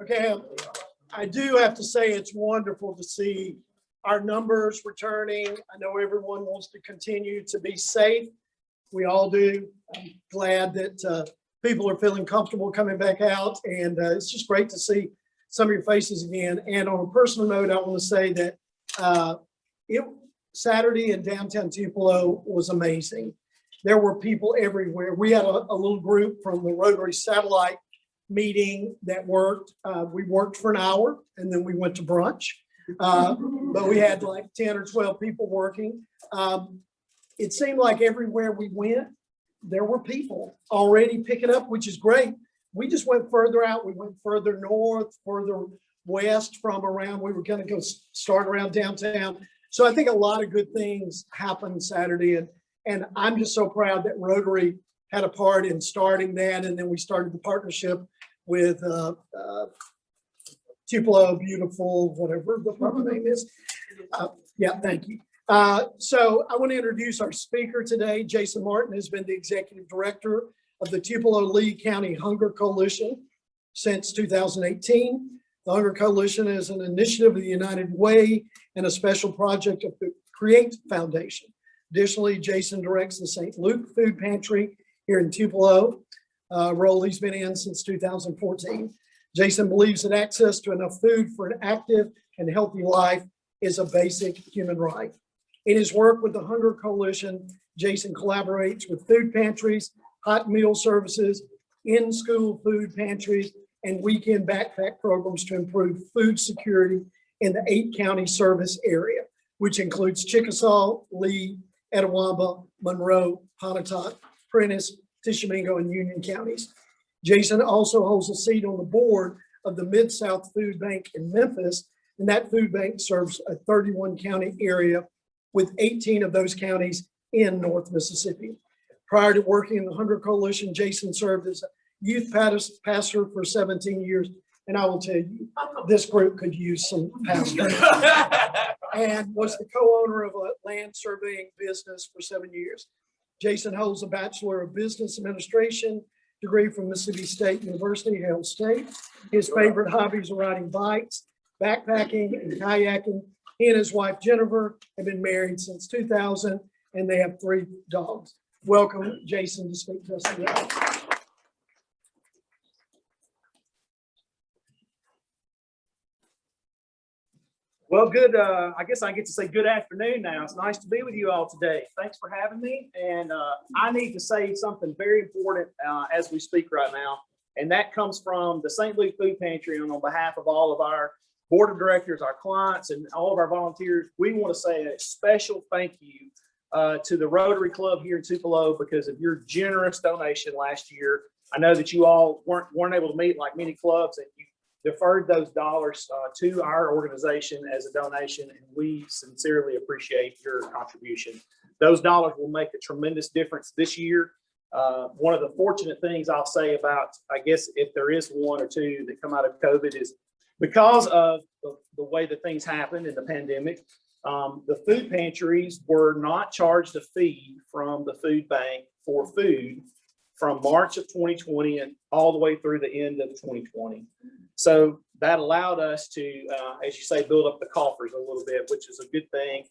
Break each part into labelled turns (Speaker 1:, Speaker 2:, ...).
Speaker 1: Okay, I do have to say it's wonderful to see our numbers returning. I know everyone wants to continue to be safe. We all do. I'm glad that people are feeling comfortable coming back out, and it's just great to see some of your faces again. And on a personal note, I want to say that Saturday in downtown Tupelo was amazing. There were people everywhere. We had a little group from the Rotary satellite meeting that worked. We worked for an hour and then we went to brunch. But we had like 10 or 12 people working. It seemed like everywhere we went, there were people already picking up, which is great. We just went further out. We went further north, further west from around. We were going to go start around downtown. So I think a lot of good things happened Saturday. And I'm just so proud that Rotary had a part in starting that. And then we started the partnership with Tupelo, beautiful, whatever the proper name is. Yeah, thank you. So I want to introduce our speaker today. Jason Martin has been the executive director of the Tupelo Lee County Hunger Coalition since 2018. The Hunger Coalition is an initiative of the United Way and a special project of the Create Foundation. Additionally, Jason directs the St. Luke Food Pantry here in Tupelo, role he's been in since 2014. Jason believes that access to enough food for an active and healthy life is a basic human right. In his work with the Hunger Coalition, Jason collaborates with food pantries, hot meal services, in-school food pantries, and weekend backpack programs to improve food security in the 8-county service area, which includes Chickasaw, Lee, Etowah, Monroe, Pontotoc, Prentiss, Tishomingo, and Union counties. Jason also holds a seat on the board of the Mid-South Food Bank in Memphis, and that food bank serves a 31-county area with 18 of those counties in North Mississippi. Prior to working in the Hunger Coalition, Jason served as a youth pastor for 17 years. And I will tell you, this group could use some pastors. And was the co-owner of a land surveying business for 7 years. Jason holds a Bachelor of Business Administration degree from Mississippi State University, Hail State. His favorite hobbies are riding bikes, backpacking, and kayaking. He and his wife, Jennifer, have been married since 2000, and they have 3 dogs. Welcome, Jason, to speak to us today.
Speaker 2: Well, good. I guess I get to say good afternoon now. It's nice to be with you all today. Thanks for having me. And I need to say something very important as we speak right now. And that comes from the St. Luke Food Pantry. And on behalf of all of our board of directors, our clients, and all of our volunteers, we want to say a special thank you to the Rotary Club here in Tupelo because of your generous donation last year. I know that you all weren't able to meet like many clubs, and you deferred those dollars to our organization as a donation, and we sincerely appreciate your contribution. Those dollars will make a tremendous difference this year. One of the fortunate things I'll say about, I guess, if there is one or two that come out of COVID is because of the way that things happened in the pandemic, the food pantries were not charged a fee from the food bank for food from March of 2020 and all the way through the end of 2020. So that allowed us to, as you say, build up the coffers a little bit, which is a good thing.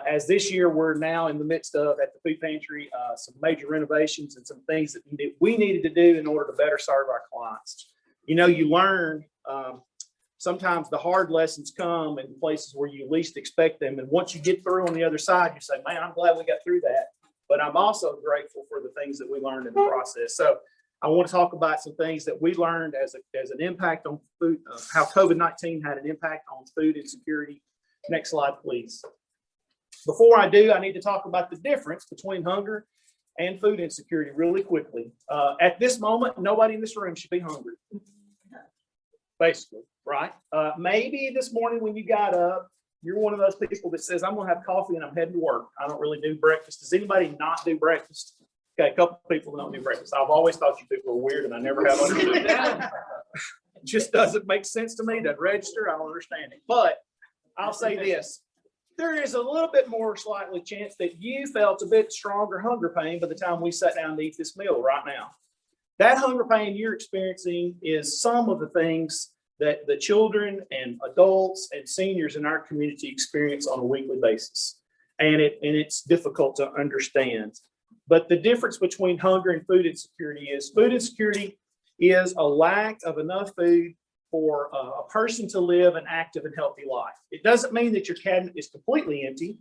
Speaker 2: As this year, we're now in the midst of, at the food pantry, some major renovations and some things that we needed to do in order to better serve our clients. You know, you learn sometimes the hard lessons come in places where you least expect them. And once you get through on the other side, you say, man, I'm glad we got through that. But I'm also grateful for the things that we learned in the process. So I want to talk about some things that we learned as an impact on food, how COVID-19 had an impact on food insecurity. Next slide, please. Before I do, I need to talk about the difference between hunger and food insecurity really quickly. At this moment, nobody in this room should be hungry, basically, right? Maybe this morning when you got up, you're one of those people that says, I'm going to have coffee and I'm heading to work. I don't really do breakfast. Does anybody not do breakfast? Okay, a couple of people don't do breakfast. I've always thought you people were weird and I never have understood that. It just doesn't make sense to me. Doesn't register. I don't understand it. But I'll say this. There is a little bit more slightly chance that you felt a bit stronger hunger pain by the time we sat down to eat this meal right now. That hunger pain you're experiencing is some of the things that the children and adults and seniors in our community experience on a weekly basis. And it's difficult to understand. But the difference between hunger and food insecurity is a lack of enough food for a person to live an active and healthy life. It doesn't mean that your cabinet is completely empty,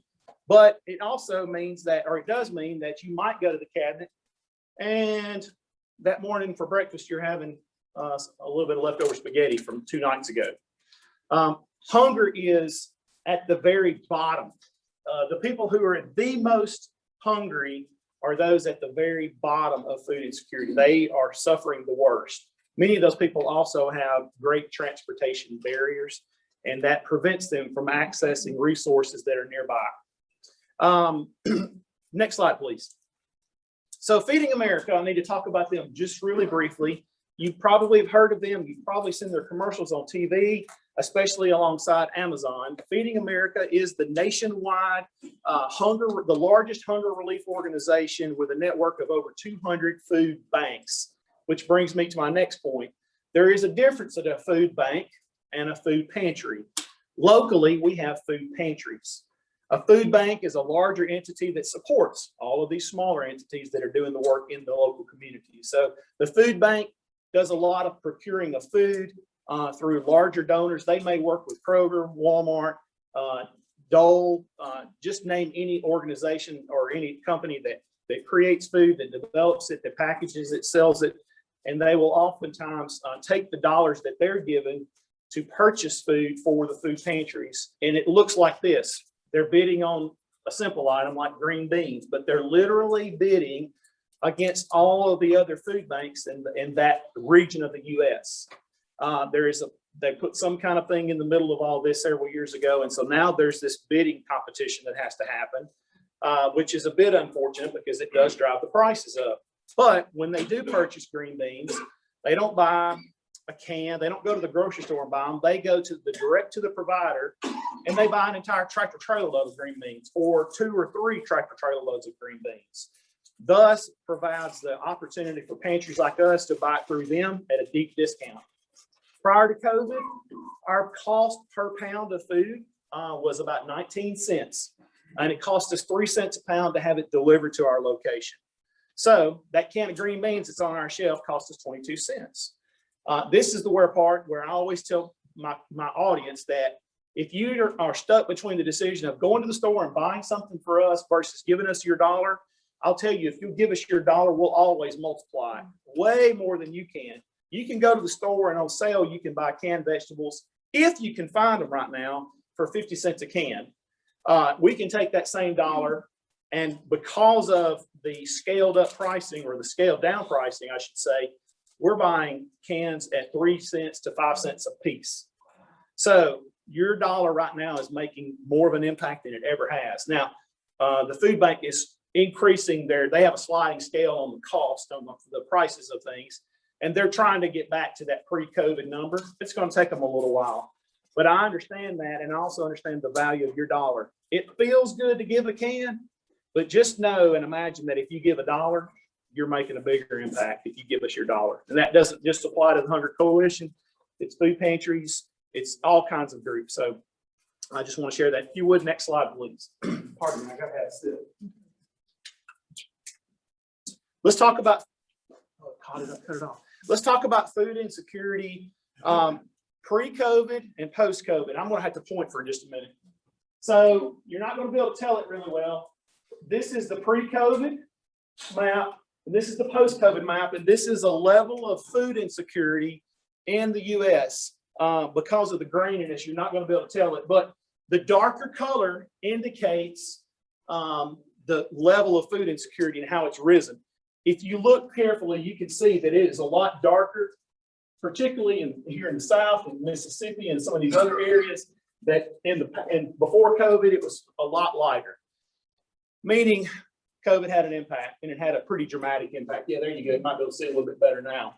Speaker 2: but it also means that, or it does mean that you might go to the cabinet and that morning for breakfast, you're having a little bit of leftover spaghetti from 2 nights ago. Hunger is at the very bottom. The people who are the most hungry are those at the very bottom of food insecurity. They are suffering the worst. Many of those people also have great transportation barriers, and that prevents them from accessing resources that are nearby. Next slide, please. So Feeding America, I need to talk about them just really briefly. You probably have heard of them. You've probably seen their commercials on TV, especially alongside Amazon. Feeding America is the nationwide the largest hunger relief organization with a network of over 200 food banks, which brings me to my next point. There is a difference in a food bank and a food pantry. Locally, we have food pantries. A food bank is a larger entity that supports all of these smaller entities that are doing the work in the local community. So the food bank does a lot of procuring of food through larger donors. They may work with Kroger, Walmart, Dole, just name any organization or any company that creates food, that develops it, that packages it, sells it, and they will oftentimes take the dollars that they're given to purchase food for the food pantries. And it looks like this. They're bidding on a simple item like green beans, but they're literally bidding against all of the other food banks in that region of the U.S. They put some kind of thing in the middle of all this several years ago, and so now there's this bidding competition that has to happen, which is a bit unfortunate because it does drive the prices up. But when they do purchase green beans, they don't buy a can. They don't go to the grocery store and buy them. They go direct to the provider, and they buy an entire tractor trailer load of green beans, or 2 or 3 tractor trailer loads of green beans. Thus provides the opportunity for pantries like us to buy it through them at a deep discount. Prior to COVID, our cost per pound of food was about 19 cents, and it cost us 3 cents a pound to have it delivered to our location. So that can of green beans that's on our shelf cost us 22 cents. This is the part where I always tell my audience that if you are stuck between the decision of going to the store and buying something for us versus giving us your dollar, I'll tell you, if you give us your dollar, we'll always multiply way more than you can. You can go to the store and on sale, you can buy canned vegetables, if you can find them right now, for 50 cents a can. We can take that same dollar, and because of the scaled up pricing, or the scaled down pricing, I should say, we're buying cans at 3 cents to 5 cents a piece. So your dollar right now is making more of an impact than it ever has. Now, the food bank is increasing they have a sliding scale on the cost, on the prices of things, and they're trying to get back to that pre-COVID number. It's going to take them a little while, but I understand that, and I also understand the value of your dollar. It feels good to give a can, but just know and imagine that if you give $1, you're making a bigger impact if you give us your dollar. And that doesn't just apply to the Hunger Coalition. It's food pantries. It's all kinds of groups. So I just want to share that. If you would, next slide, please. Pardon me, I got to have a sip. Let's talk about, cut it off. Let's talk about food insecurity pre-COVID and post-COVID. I'm going to have to point for just a minute. So you're not going to be able to tell it really well. This is the pre-COVID map, and this is the post-COVID map, and this is a level of food insecurity in the U.S. Because of the graininess, you're not going to be able to tell it, but the darker color indicates the level of food insecurity and how it's risen. If you look carefully, you can see that it is a lot darker, particularly here in the South, in Mississippi, and some of these other areas. That before COVID, it was a lot lighter, meaning COVID had an impact, and it had a pretty dramatic impact. Yeah, there you go. You might be able to see a little bit better now.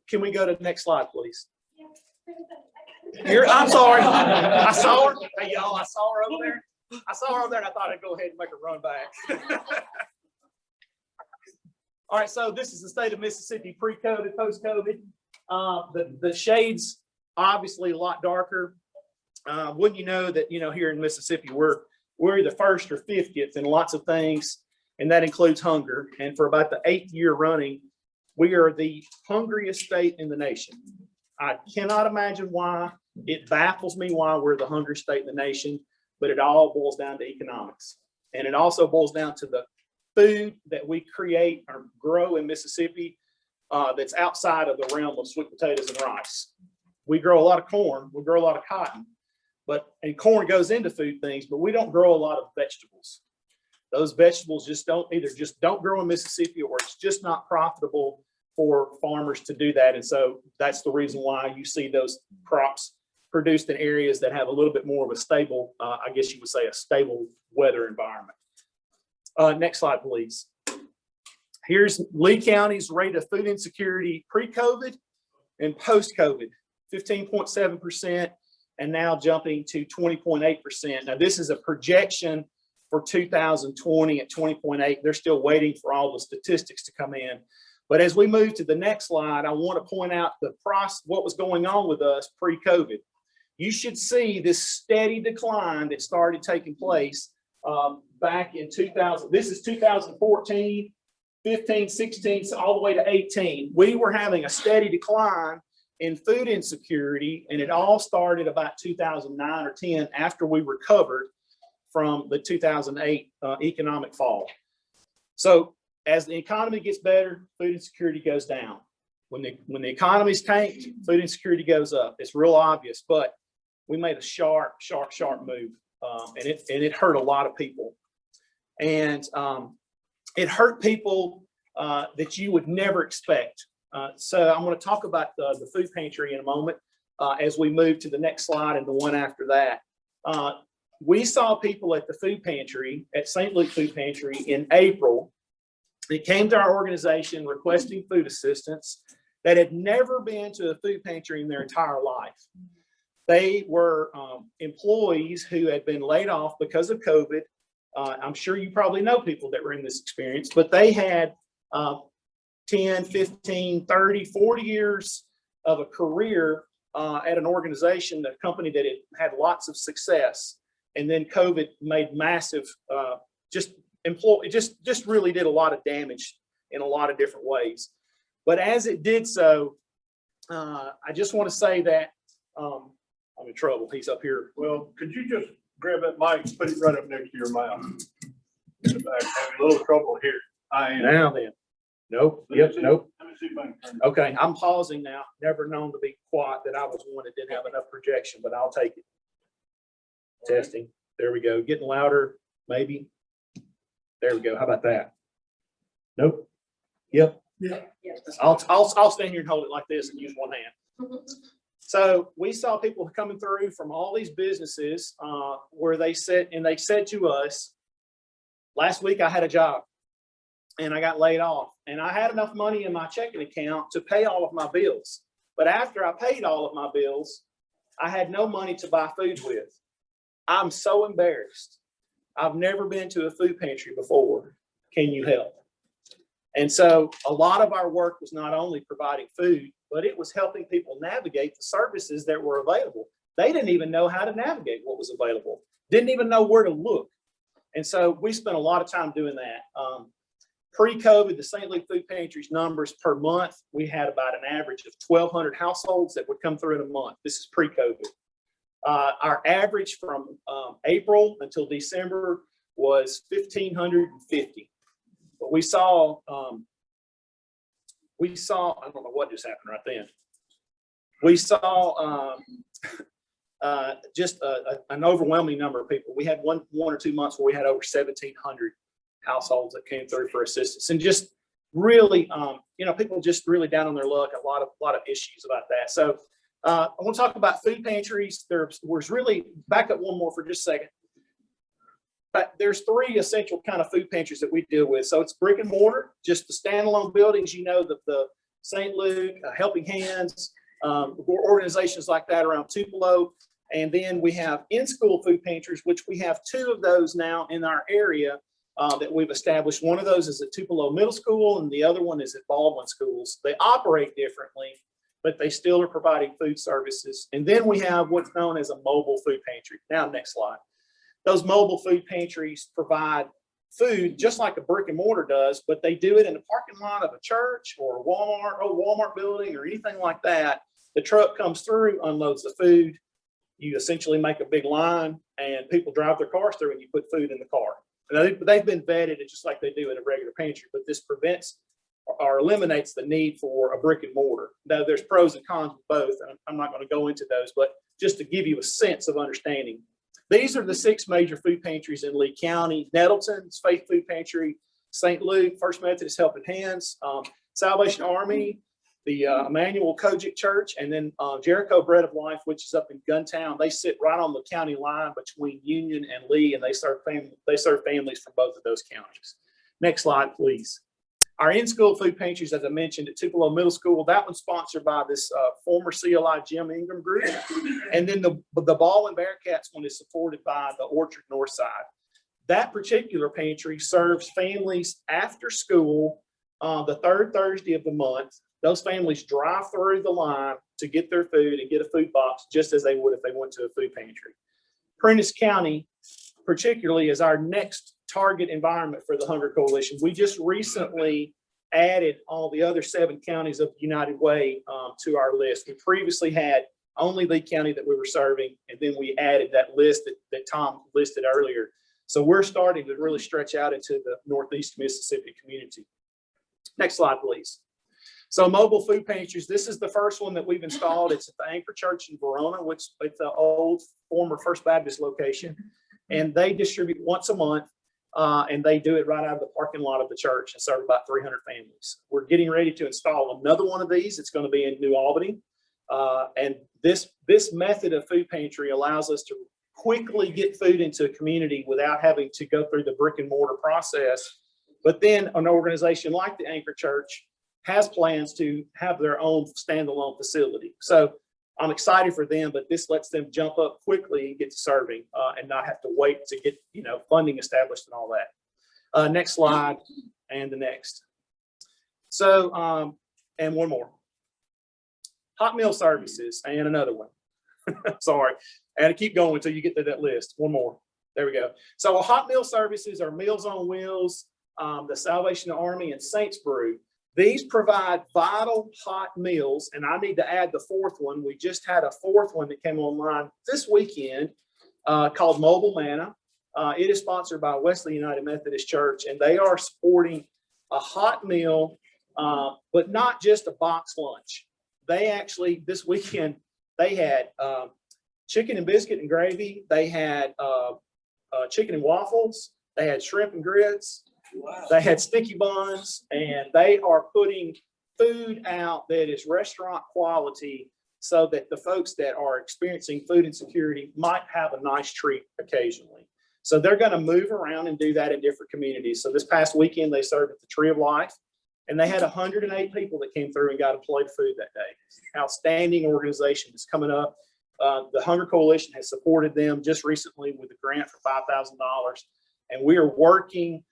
Speaker 2: Can we go to the next slide, please? I'm sorry. I saw her. Hey, y'all, I saw her over there. And I thought I'd go ahead and make her run back. All right, so this is the state of Mississippi pre-COVID, post-COVID. The shades obviously a lot darker. Wouldn't you know that, here in Mississippi, we're either first or 50th in lots of things, and that includes hunger. And for about the 8th year running, we are the hungriest state in the nation. I cannot imagine why. It baffles me why we're the hungriest state in the nation, but it all boils down to economics. And it also boils down to the food that we create or grow in Mississippi that's outside of the realm of sweet potatoes and rice. We grow a lot of corn, we grow a lot of cotton, and corn goes into food things, but we don't grow a lot of vegetables. Those vegetables just don't grow in Mississippi, or it's just not profitable for farmers to do that. And so that's the reason why you see those crops produced in areas that have a little bit more of a stable, I guess you would say a stable weather environment. Next slide, please. Here's Lee County's rate of food insecurity pre-COVID and post-COVID, 15.7%, and now jumping to 20.8%. Now, this is a projection for 2020 at 20.8. They're still waiting for all the statistics to come in. But as we move to the next slide, I want to point out what was going on with us pre-COVID. You should see this steady decline that started taking place back in 2000. This is 2014, 15, 16, all the way to 18. We were having a steady decline in food insecurity, and it all started about 2009 or 10 after we recovered from the 2008 economic fall. So as the economy gets better, food insecurity goes down. When the economy's tanked, food insecurity goes up. It's real obvious, but we made a sharp move, and it hurt a lot of people. And it hurt people that you would never expect. So I'm going to talk about the food pantry in a moment as we move to the next slide and the one after that. We saw people at the food pantry, at St. Luke Food Pantry in April. They came to our organization requesting food assistance that had never been to a food pantry in their entire life. They were employees who had been laid off because of COVID. I'm sure you probably know people that were in this experience, but they had 10, 15, 30, 40 years of a career at an organization, a company that had lots of success. And then COVID made massive, just really did a lot of damage in a lot of different ways. But as it did so, I just want to say that I'm in trouble. He's up here.
Speaker 3: Well, could you just grab that mic and put it right up next to your mouth? In the back, having a little trouble here. I am.
Speaker 2: Now then. Nope. Yep. Nope.
Speaker 3: Let me see if I can turn it.
Speaker 2: Okay. I'm pausing now. Never known to be quiet that I was one that didn't have enough projection, but I'll take it. Testing. There we go. Getting louder, maybe. There we go. How about that? Nope. Yep.
Speaker 1: Yeah.
Speaker 2: I'll stand here and hold it like this and use one hand. So we saw people coming through from all these businesses where they said to us, last week I had a job and I got laid off, and I had enough money in my checking account to pay all of my bills. But after I paid all of my bills, I had no money to buy food with. I'm so embarrassed. I've never been to a food pantry before. Can you help? And so a lot of our work was not only providing food, but it was helping people navigate the services that were available. They didn't even know how to navigate what was available, didn't even know where to look. And so we spent a lot of time doing that. Pre-COVID, the St. Luke Food Pantry's numbers per month, we had about an average of 1,200 households that would come through in a month. This is pre-COVID. Our average from April until December was 1,550. But we saw, I don't know what just happened right then. We saw just an overwhelming number of people. We had one or two months where we had over 1,700 households that came through for assistance, and just really, people just really down on their luck. A lot of issues about that. So I want to talk about food pantries. There was really, back up one more for just a second. But there's three essential kind of food pantries that we deal with. So it's brick and mortar, just the standalone buildings, the St. Luke, Helping Hands, organizations like that around Tupelo. And then we have in-school food pantries, which we have 2 of those now in our area. that we've established. One of those is at Tupelo Middle School and the other one is at Baldwin Schools. They operate differently, but they still are providing food services. And then we have what's known as a mobile food pantry. Now, next slide. Those mobile food pantries provide food just like a brick and mortar does, but they do it in the parking lot of a church or a Walmart building or anything like that. The truck comes through, unloads the food. You essentially make a big line and people drive their cars through and you put food in the car. And they've been vetted just like they do in a regular pantry, but this prevents or eliminates the need for a brick and mortar. Now, there's pros and cons with both, and I'm not going to go into those, but just to give you a sense of understanding. These are the 6 major food pantries in Lee County: Nettleton's Faith Food Pantry, St. Luke, First Methodist Helping Hands, Salvation Army, the Emmanuel Kojic Church, and then Jericho Bread of Life, which is up in Guntown. They sit right on the county line between Union and Lee, and they serve families from both of those counties. Next slide, please. Our in-school food pantries, as I mentioned, at Tupelo Middle School, that one's sponsored by this former CLI Jim Ingram group. And then the Baldwin Bearcats one is supported by the Orchard Northside. That particular pantry serves families after school the 3rd Thursday of the month. Those families drive through the line to get their food and get a food box just as they would if they went to a food pantry. Prentiss County, particularly, is our next target environment for the Hunger Coalition. We just recently added all the other 7 counties of United Way to our list. We previously had only Lee County that we were serving, and then we added that list that Tom listed earlier. So we're starting to really stretch out into the Northeast Mississippi community. Next slide, please. So mobile food pantries, this is the first one that we've installed. It's at the Anchor Church in Verona, which is the old former First Baptist location. And they distribute once a month, and they do it right out of the parking lot of the church and serve about 300 families. We're getting ready to install another one of these. It's going to be in New Albany. And this method of food pantry allows us to quickly get food into a community without having to go through the brick and mortar process. But then an organization like the Anchor Church has plans to have their own standalone facility. So I'm excited for them, but this lets them jump up quickly and get to serving and not have to wait to get funding established and all that. Next slide, and the next. So, and one more. Hot meal services, and another one. Sorry, and I keep going until you get to that list. One more. There we go. So hot meal services are Meals on Wheels, the Salvation Army, and Saints Brew. These provide vital hot meals, and I need to add the 4th one. We just had a 4th one that came online this weekend called Mobile Manna. It is sponsored by Wesley United Methodist Church, and they are supporting a hot meal, but not just a box lunch. They actually, this weekend, they had chicken and biscuit and gravy. They had chicken and waffles. They had shrimp and grits. Wow. They had sticky buns, and they are putting food out that is restaurant quality so that the folks that are experiencing food insecurity might have a nice treat occasionally. So they're going to move around and do that in different communities. So this past weekend, they served at the Tree of Life, and they had 108 people that came through and got a plate of food that day. Outstanding organization that's coming up. The Hunger Coalition has supported them just recently with a grant for $5,000, and we are working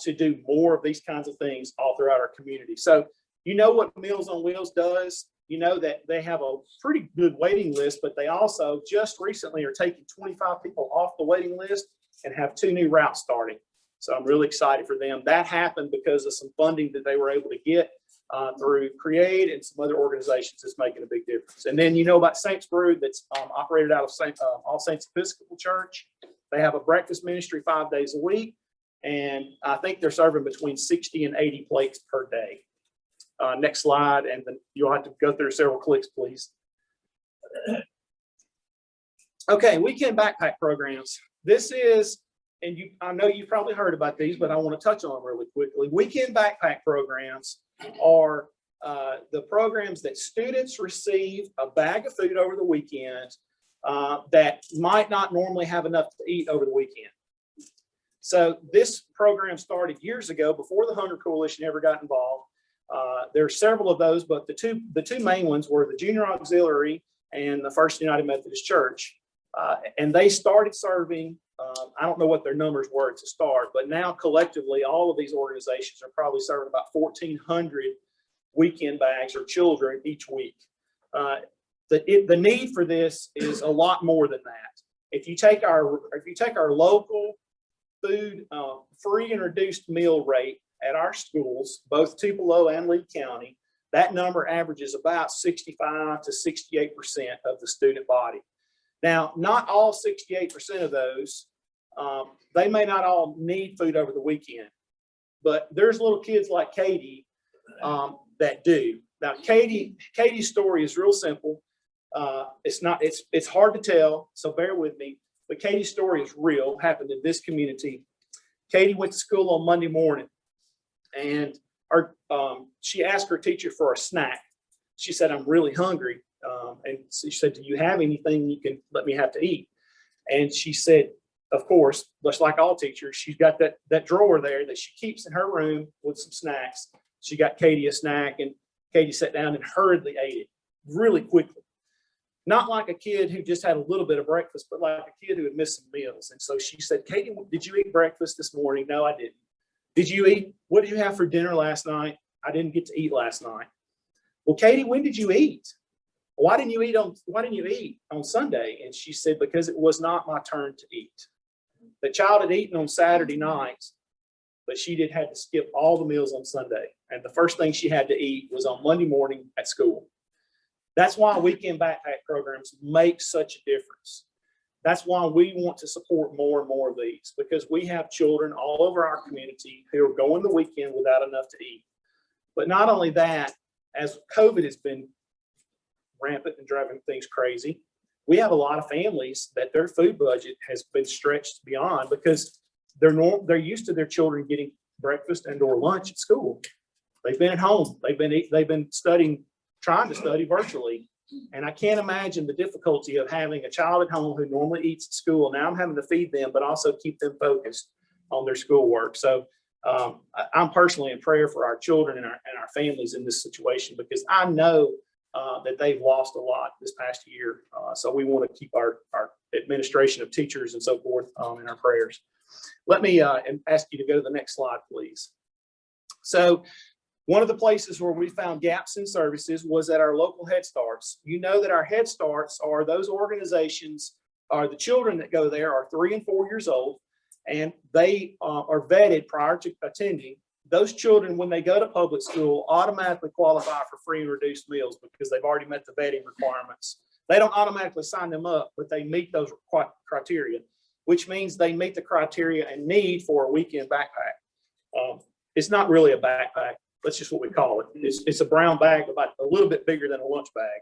Speaker 2: to do more of these kinds of things all throughout our community. So you know what Meals on Wheels does. You know that they have a pretty good waiting list, but they also just recently are taking 25 people off the waiting list and have 2 new routes starting. So I'm really excited for them. That happened because of some funding that they were able to get through Create and some other organizations that's making a big difference. And then you know about Saints Brew that's operated out of All Saints Episcopal Church. They have a breakfast ministry 5 days a week. And I think they're serving between 60 and 80 plates per day. Next slide, and then you'll have to go through several clicks, please. Okay, weekend backpack programs. This is, and I know you've probably heard about these, but I want to touch on them really quickly. Weekend backpack programs are the programs that students receive a bag of food over the weekend that might not normally have enough to eat over the weekend. So this program started years ago before the Hunger Coalition ever got involved. There are several of those, but the two main ones were the Junior Auxiliary and the First United Methodist Church. And they started serving I don't know what their numbers were to start, but now collectively, all of these organizations are probably serving about 1,400 weekend bags or children each week. The need for this is a lot more than that. If you take our local food free and reduced meal rate at our schools, both Tupelo and Lee County, that number averages about 65 to 68% of the student body. Now, not all 68% of those, they may not all need food over the weekend, but there's little kids like Katie that do. Now, Katie's story is real simple. It's hard to tell, so bear with me. But Katie's story is real, happened in this community. Katie went to school on Monday morning, and she asked her teacher for a snack. She said, "I'm really hungry." And she said, "Do you have anything you can let me have to eat?" And she said, of course, just like all teachers, she's got that drawer there that she keeps in her room with some snacks. She got Katie a snack, and Katie sat down and hurriedly ate it really quickly. Not like a kid who just had a little bit of breakfast, but like a kid who had missed some meals. And so she said, "Katie, did you eat breakfast this morning?" "No, I didn't." "Did you eat? What did you have for dinner last night?" "I didn't get to eat last night." "Well, Katie, when did you eat? Why didn't you eat on Sunday?" And she said, "Because it was not my turn to eat." The child had eaten on Saturday night, but she had to skip all the meals on Sunday. And the first thing she had to eat was on Monday morning at school. That's why weekend backpack programs make such a difference. That's why we want to support more and more of these, because we have children all over our community who are going the weekend without enough to eat. But not only that, as COVID has been rampant and driving things crazy, we have a lot of families that their food budget has been stretched beyond because they're used to their children getting breakfast and or lunch at school. They've been at home. They've been trying to study virtually. And I can't imagine the difficulty of having a child at home who normally eats at school. Now I'm having to feed them, but also keep them focused on their schoolwork. So I'm personally in prayer for our children and our families in this situation, because I know that they've lost a lot this past year. So we want to keep our administration of teachers and so forth in our prayers. Let me ask you to go to the next slide, please. So one of the places where we found gaps in services was at our local Head Starts. You know that our Head Starts are those organizations, the children that go there are 3 and 4 years old, and they are vetted prior to attending. Those children, when they go to public school, automatically qualify for free and reduced meals because they've already met the vetting requirements. They don't automatically sign them up, but they meet those criteria, which means they meet the criteria and need for a weekend backpack. It's not really a backpack. That's just what we call it. It's a brown bag about a little bit bigger than a lunch bag.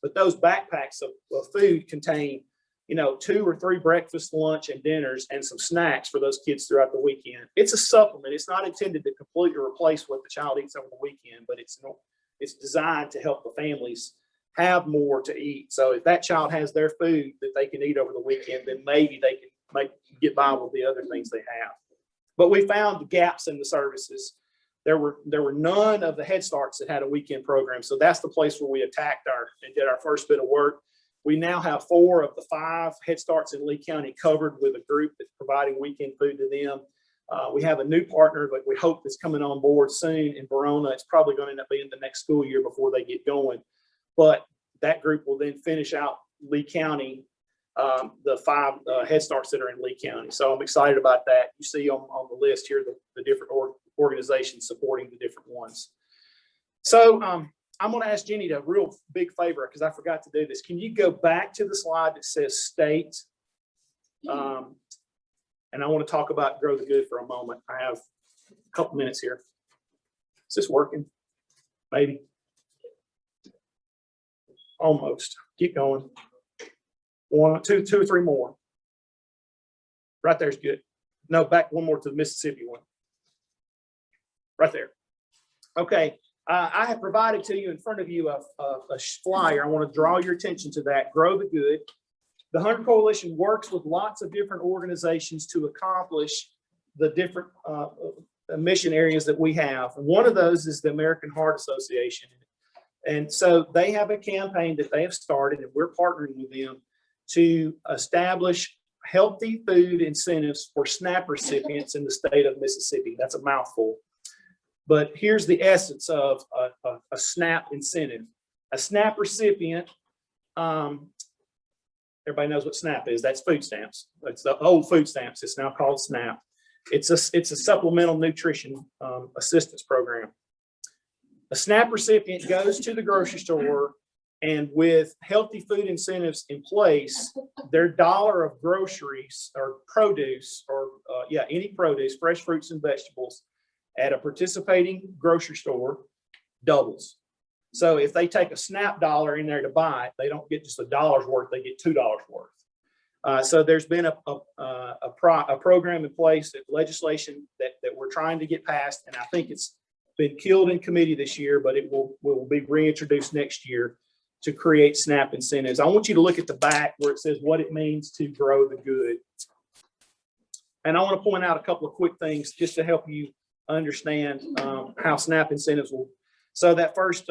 Speaker 2: But those backpacks of food contain, 2 or 3 breakfast, lunch, and dinners, and some snacks for those kids throughout the weekend. It's a supplement. It's not intended to completely replace what the child eats over the weekend, but it's designed to help the families have more to eat. So if that child has their food that they can eat over the weekend, then maybe they can get by with the other things they have. But we found the gaps in the services. There were none of the Head Starts that had a weekend program. So that's the place where we attacked and did our first bit of work. We now have 4 of the 5 Head Starts in Lee County covered with a group that's providing weekend food to them. We have a new partner, but we hope it's coming on board soon in Verona. It's probably going to end up being the next school year before they get going. But that group will then finish out Lee County, the 5 Head Starts that are in Lee County. So I'm excited about that. You see on the list here the different organizations supporting the different ones. So I'm going to ask Jenny a real big favor, because I forgot to do this. Can you go back to the slide that says state? And I want to talk about Grow the Good for a moment. I have a couple minutes here. Is this working? Maybe. Almost. Keep going. 1, 2, 2 or 3 more. Right there's good. No, back one more to the Mississippi one. Right there. Okay. I have provided to you in front of you a flyer. I want to draw your attention to that. Grow the Good. The Hunger Coalition works with lots of different organizations to accomplish the different mission areas that we have. And one of those is the American Heart Association. And so they have a campaign that they have started, and we're partnering with them to establish healthy food incentives for SNAP recipients in the state of Mississippi. That's a mouthful. But here's the essence of a SNAP incentive. A SNAP recipient, everybody knows what SNAP is. That's food stamps. It's the old food stamps. It's now called SNAP. It's a supplemental nutrition assistance program. A SNAP recipient goes to the grocery store, and with healthy food incentives in place, their dollar of groceries or produce or any produce, fresh fruits and vegetables at a participating grocery store doubles. So if they take a SNAP dollar in there to buy it, they don't get just $1 worth, they get $2 worth. So there's been a program in place, legislation that we're trying to get passed, and I think it's been killed in committee this year, but it will be reintroduced next year to create SNAP incentives. I want you to look at the back where it says what it means to grow the good. And I want to point out a couple of quick things just to help you understand how SNAP incentives will. So that first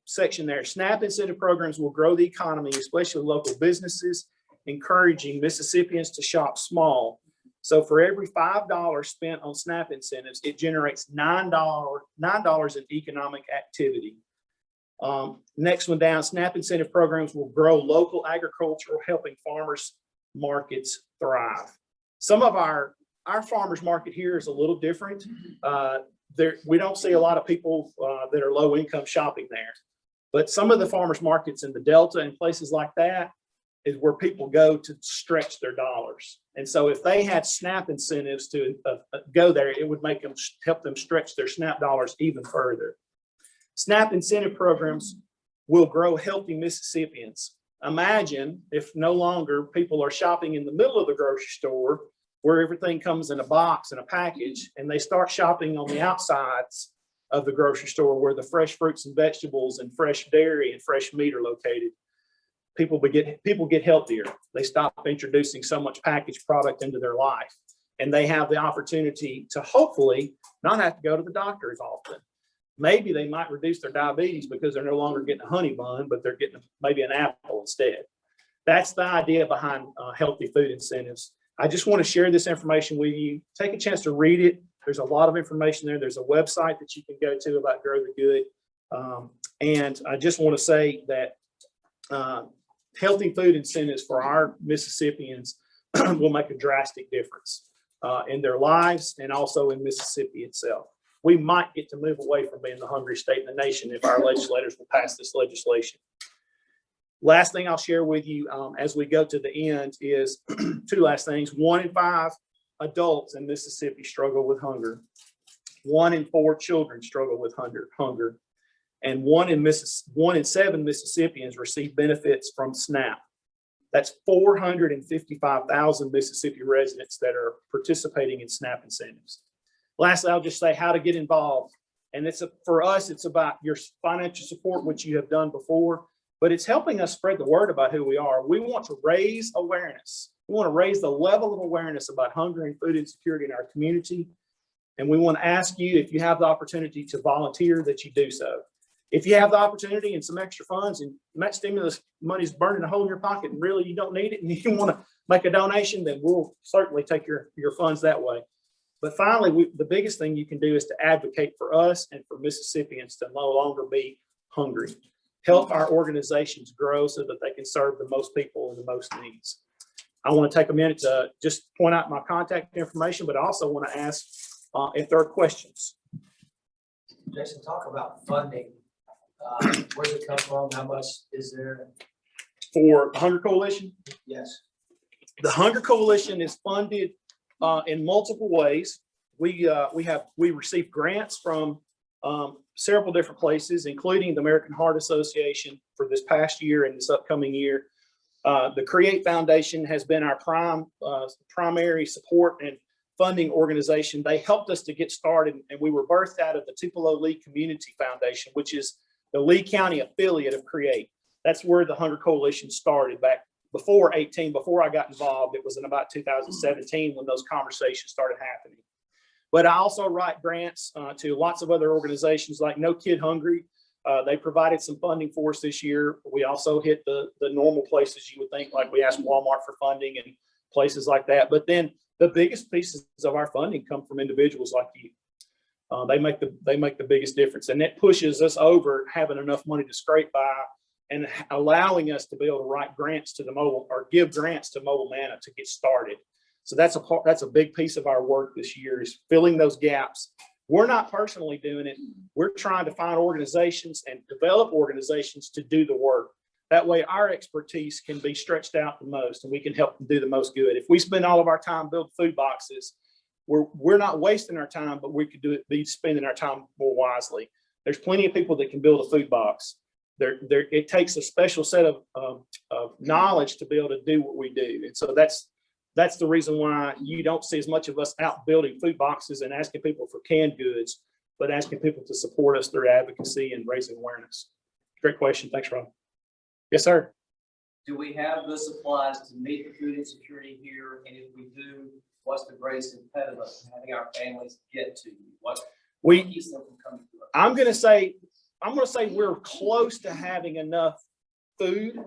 Speaker 2: section there, SNAP incentive programs will grow the economy, especially local businesses, encouraging Mississippians to shop small. So for every $5 spent on SNAP incentives, it generates $9 in economic activity. Next one down, SNAP incentive programs will grow local agriculture, helping farmers markets thrive. Some of our farmers market here is a little different. We don't see a lot of people that are low income shopping there, but some of the farmers markets in the Delta and places like that is where people go to stretch their dollars. And so if they had SNAP incentives to go there, it would help them stretch their SNAP dollars even further. SNAP incentive programs will grow healthy Mississippians. Imagine if no longer people are shopping in the middle of the grocery store where everything comes in a box and a package, and they start shopping on the outsides of the grocery store where the fresh fruits and vegetables and fresh dairy and fresh meat are located. People get healthier. They stop introducing so much packaged product into their life, and they have the opportunity to hopefully not have to go to the doctor as often. Maybe they might reduce their diabetes because they're no longer getting a honey bun, but they're getting maybe an apple instead. That's the idea behind healthy food incentives. I just want to share this information with you. Take a chance to read it. There's a lot of information there. There's a website that you can go to about Grow the Good. And I just want to say that healthy food incentives for our Mississippians will make a drastic difference in their lives and also in Mississippi itself. We might get to move away from being the hungry state in the nation if our legislators will pass this legislation. Last thing I'll share with you as we go to the end is two last things. 1 in 5 adults in Mississippi struggle with hunger. 1 in 4 children struggle with hunger. And 1 in 7 Mississippians receive benefits from SNAP. That's 455,000 Mississippi residents that are participating in SNAP incentives. Lastly, I'll just say how to get involved. And for us, it's about your financial support, which you have done before, but it's helping us spread the word about who we are. We want to raise awareness. We want to raise the level of awareness about hunger and food insecurity in our community. And we want to ask you, if you have the opportunity to volunteer, that you do so. If you have the opportunity and some extra funds and that stimulus money's burning a hole in your pocket and really you don't need it and you want to make a donation, then we'll certainly take your funds that way. But finally, the biggest thing you can do is to advocate for us and for Mississippians to no longer be hungry. Help our organizations grow so that they can serve the most people and the most needs. I want to take a minute to just point out my contact information, but I also want to ask if there are questions.
Speaker 4: Jason, talk about funding. Where's it come from? How much is there?
Speaker 2: For the Hunger Coalition?
Speaker 4: Yes.
Speaker 2: The Hunger Coalition is funded in multiple ways. We receive grants from several different places, including the American Heart Association for this past year and this upcoming year. The Create Foundation has been our primary support and funding organization. They helped us to get started, and we were birthed out of the Tupelo Lee Community Foundation, which is the Lee County affiliate of Create. That's where the Hunger Coalition started back before I got involved. It was in about 2017 when those conversations started happening. But I also write grants to lots of other organizations like No Kid Hungry. They provided some funding for us this year. We also hit the normal places you would think, like we asked Walmart for funding and places like that. But then the biggest pieces of our funding come from individuals like you. They make the biggest difference, and that pushes us over having enough money to scrape by and allowing us to be able to write grants to the mobile or give grants to Mobile Manna to get started. So that's a big piece of our work this year, is filling those gaps. We're not personally doing it. We're trying to find organizations and develop organizations to do the work. That way our expertise can be stretched out the most and we can help them do the most good. If we spend all of our time building food boxes, we're not wasting our time, but we could be spending our time more wisely. There's plenty of people that can build a food box. It takes a special set of knowledge to be able to do what we do. And so that's the reason why you don't see as much of us out building food boxes and asking people for canned goods, but asking people to support us through advocacy and raising awareness. Great question. Thanks, Rob. Yes, sir.
Speaker 4: Do we have the supplies to meet the food insecurity here? And if we do, what's the greatest impediment to having our families get to you? What keeps them from coming to us? I'm going to say we're close to having enough food.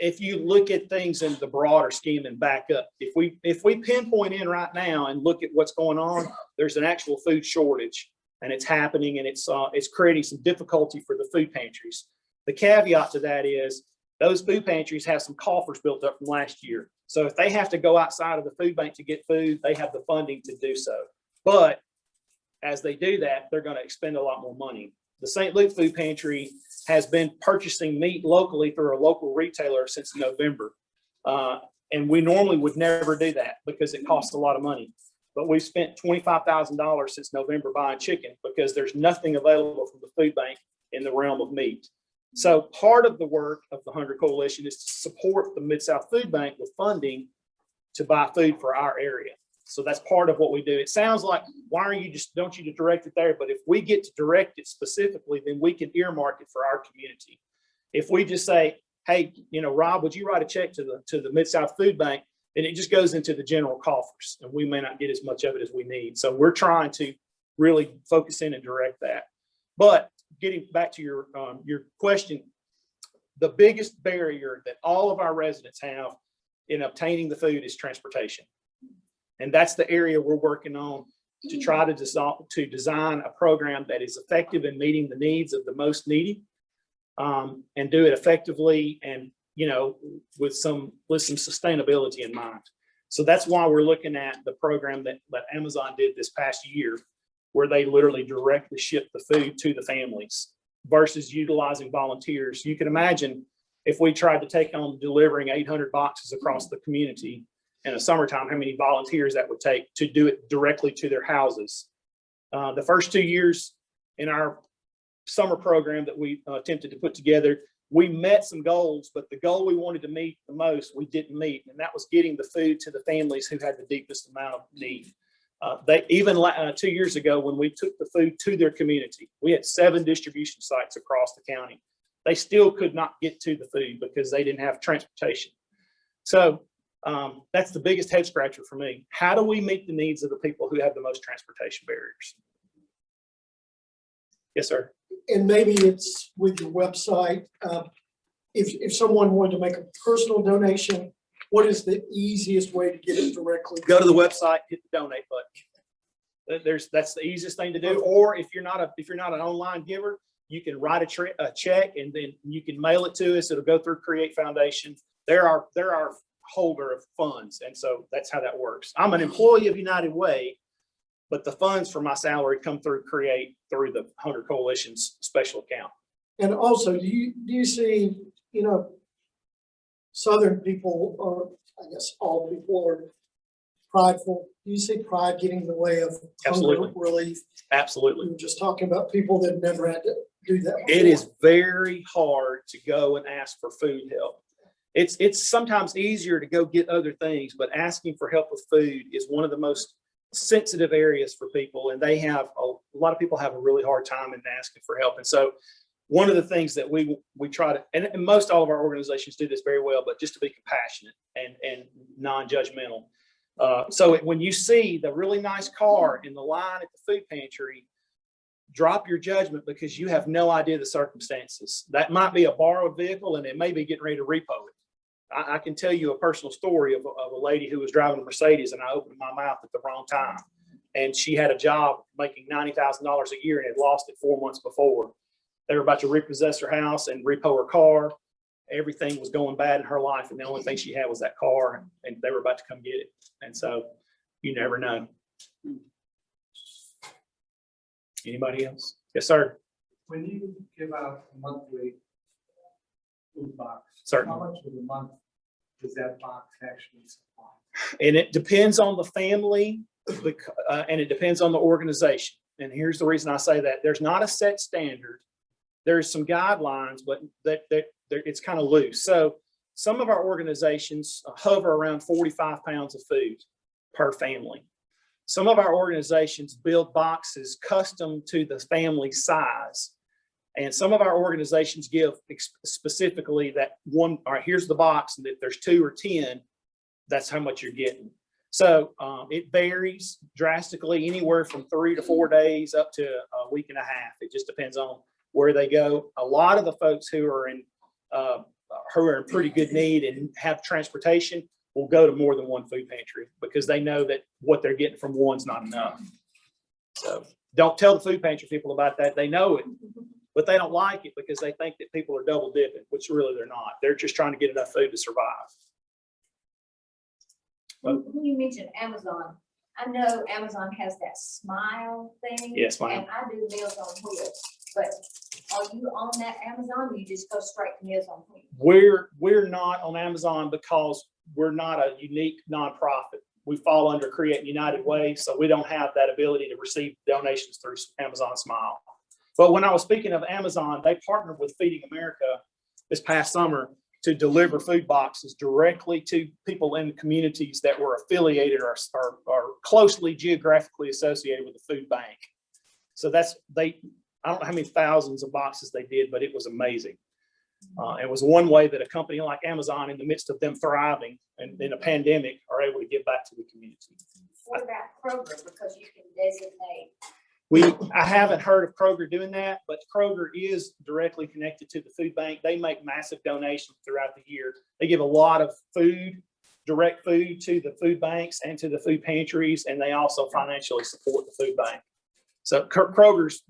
Speaker 2: If you look at things in the broader scheme and back up, if we pinpoint in right now and look at what's going on, there's an actual food shortage, and it's happening, and it's creating some difficulty for the food pantries. The caveat to that is those food pantries have some coffers built up from last year. So if they have to go outside of the food bank to get food, they have the funding to do so. But as they do that, they're going to expend a lot more money. The St. Luke Food Pantry has been purchasing meat locally through a local retailer since November. And we normally would never do that because it costs a lot of money. But we've spent $25,000 since November buying chicken because there's nothing available from the food bank in the realm of meat. So part of the work of the Hunger Coalition is to support the Mid-South Food Bank with funding to buy food for our area. So that's part of what we do. It sounds like, why are you don't you direct it there? But if we get to direct it specifically, then we can earmark it for our community. If we just say, hey, Rob, would you write a check to the Mid-South Food Bank? And it just goes into the general coffers, and we may not get as much of it as we need. So we're trying to really focus in and direct that. But getting back to your question, the biggest barrier that all of our residents have in obtaining the food is transportation. And that's the area we're working on to try to design a program that is effective in meeting the needs of the most needy, and do it effectively and with some sustainability in mind. So that's why we're looking at the program that Amazon did this past year, where they literally directly ship the food to the families versus utilizing volunteers. You can imagine if we tried to take on delivering 800 boxes across the community in the summertime, how many volunteers that would take to do it directly to their houses. The first 2 years in our summer program that we attempted to put together, we met some goals, but the goal we wanted to meet the most, we didn't meet. And that was getting the food to the families who had the deepest amount of need. They even 2 years ago, when we took the food to their community, we had 7 distribution sites across the county. They still could not get to the food because they didn't have transportation. So that's the biggest head scratcher for me. How do we meet the needs of the people who have the most transportation barriers? Yes, sir.
Speaker 1: And maybe it's with your website. If someone wanted to make a personal donation, what is the easiest way to get it directly?
Speaker 2: Go to the website, hit the donate button. That's the easiest thing to do. Or if you're not an online giver, you can write a check and then you can mail it to us. It'll go through Create Foundation. They're our holder of funds, and so that's how that works. I'm an employee of United Way, but the funds for my salary come through Create through the Hunger Coalition's special account.
Speaker 1: And also, do you see, Southern people, or I guess all people, are prideful? Do you see pride getting in the way of hunger relief?
Speaker 2: Absolutely.
Speaker 1: We were just talking about people that never had to do that before.
Speaker 2: It is very hard to go and ask for food help. It's sometimes easier to go get other things, but asking for help with food is one of the most sensitive areas for people, and a lot of people have a really hard time in asking for help. And so one of the things that we try to, and most all of our organizations do this very well, but just to be compassionate and non-judgmental. So when you see the really nice car in the line at the food pantry, drop your judgment because you have no idea the circumstances. That might be a borrowed vehicle and it may be getting ready to repo it. I can tell you a personal story of a lady who was driving a Mercedes, and I opened my mouth at the wrong time. And she had a job making $90,000 a year and had lost it 4 months before. They were about to repossess her house and repo her car. Everything was going bad in her life, and the only thing she had was that car, and they were about to come get it. And so you never know. Anybody else? Yes, sir.
Speaker 5: When you give out a monthly food box,
Speaker 2: Certainly.
Speaker 5: how much of the month does that box actually supply?
Speaker 2: And it depends on the family, and it depends on the organization. And here's the reason I say that. There's not a set standard. There's some guidelines, but it's kind of loose. So some of our organizations hover around 45 pounds of food per family. Some of our organizations build boxes custom to the family size. And some of our organizations give specifically that one, all right, here's the box, and if there's 2 or 10, that's how much you're getting. So it varies drastically, anywhere from 3 to 4 days up to a week and a half. It just depends on where they go. A lot of the folks who are in pretty good need and have transportation will go to more than one food pantry because they know that what they're getting from one's not enough. So don't tell the food pantry people about that. They know it, but they don't like it because they think that people are double dipping, which really they're not. They're just trying to get enough food to survive.
Speaker 6: When you mentioned Amazon, I know Amazon has that smile thing.
Speaker 2: Yes, ma'am.
Speaker 6: And I do Meals on Wheels, but are you on that Amazon or you just go straight to Meals on Wheels?
Speaker 2: We're not on Amazon because we're not a unique nonprofit. We fall under Create United Way, so we don't have that ability to receive donations through Amazon Smile. But when I was speaking of Amazon, they partnered with Feeding America this past summer to deliver food boxes directly to people in communities that were affiliated or closely geographically associated with the food bank. So I don't know how many thousands of boxes they did, but it was amazing. It was one way that a company like Amazon, in the midst of them thriving and in a pandemic, are able to give back to the community.
Speaker 6: What about Kroger? Because you can designate.
Speaker 2: I haven't heard of Kroger doing that, but Kroger is directly connected to the food bank. They make massive donations throughout the year. They give a lot of food, direct food to the food banks and to the food pantries, and they also financially support the food bank. So Kroger's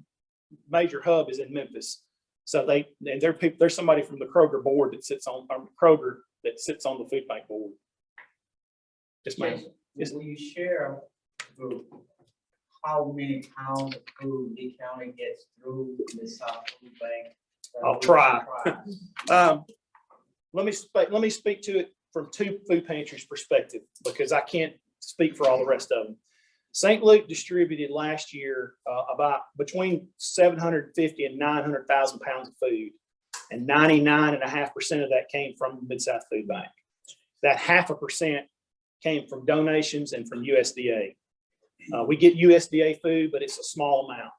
Speaker 2: major hub is in Memphis. So there's somebody from the Kroger board that sits on the food bank board. Yes, ma'am. Yes.
Speaker 5: Will you share how many pounds of food Lee County gets through the South Food Bank?
Speaker 2: I'll try. Let me speak to it from 2 food pantries perspective, because I can't speak for all the rest of them. St. Luke distributed last year about between 750 and 900,000 pounds of food, and 99.5% of that came from the Mid-South Food Bank. That 0.5% came from donations and from USDA. We get USDA food, but it's a small amount.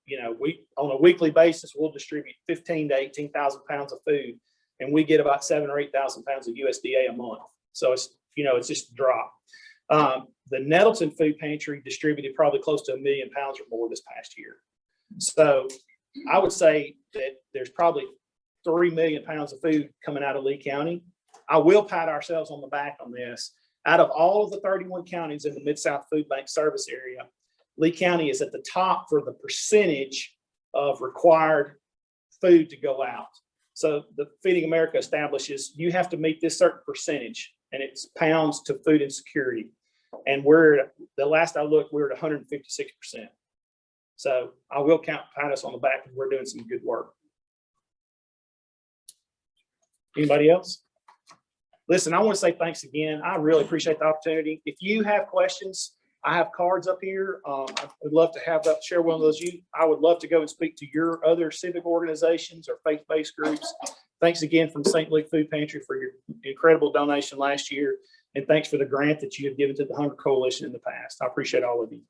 Speaker 2: You know, on a weekly basis, we'll distribute 15 to 18,000 pounds of food, and we get about 7,000 or 8,000 pounds of USDA a month. So it's just a drop. The Nettleton Food Pantry distributed probably close to 1 million pounds or more this past year. So I would say that there's probably 3 million pounds of food coming out of Lee County. I will pat ourselves on the back on this. Out of all of the 31 counties in the Mid-South Food Bank service area, Lee County is at the top for the percentage of required food to go out. So the Feeding America establishes you have to meet this certain percentage, and it's pounds to food insecurity. And the last I looked, we're at 156%. So I will pat us on the back, and we're doing some good work. Anybody else? Listen, I want to say thanks again. I really appreciate the opportunity. If you have questions, I have cards up here. I would love to share one of those. I would love to go and speak to your other civic organizations or faith-based groups. Thanks again from St. Luke Food Pantry for your incredible donation last year. And thanks for the grant that you have given to the Hunger Coalition in the past. I appreciate all of you.